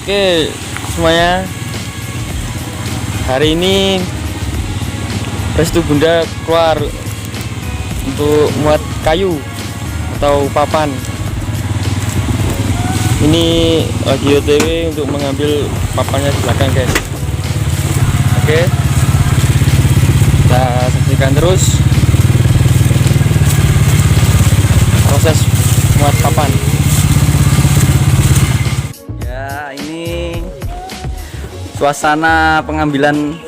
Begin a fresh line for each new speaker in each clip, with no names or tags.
Oke semuanya, hari ini restu bunda keluar untuk muat kayu atau papan. Ini lagi OTW untuk mengambil papannya di belakang guys. Oke, kita saksikan terus proses muat papan.
Ya, ini suasana pengambilan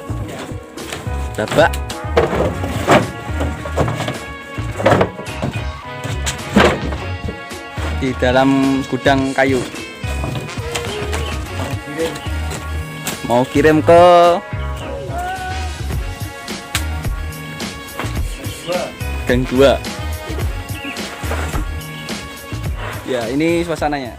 babak di dalam gudang kayu. Mau kirim ke Gang 2. Ya, ini suasananya.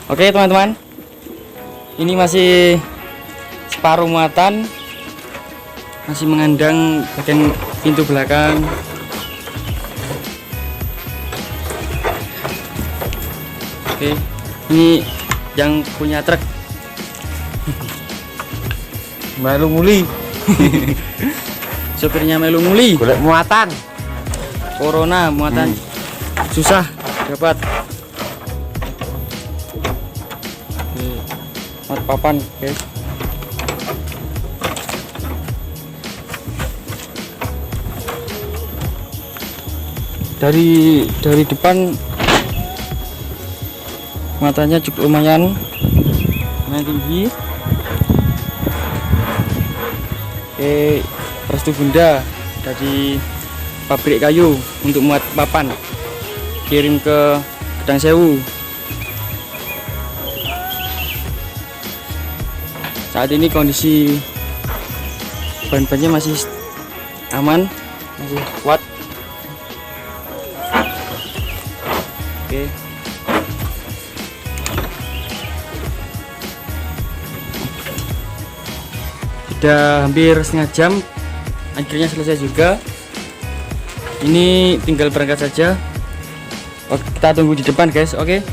Oke teman-teman, ini masih separuh muatan, masih mengandang bagian pintu belakang. Oke, ini yang punya truk melu muli. Sopirnya melu muli,
golek muatan
corona muatan susah dapat. Muat papan guys. Dari depan matanya cukup lumayan tinggi. Oke, restu bunda dari pabrik kayu untuk muat papan, kirim ke Gedang Sewu. Saat ini kondisi ban-bannya masih aman, masih kuat. Oke. Sudah hampir setengah jam, akhirnya selesai juga. Ini tinggal berangkat saja. Oke, kita tunggu di depan guys. Oke.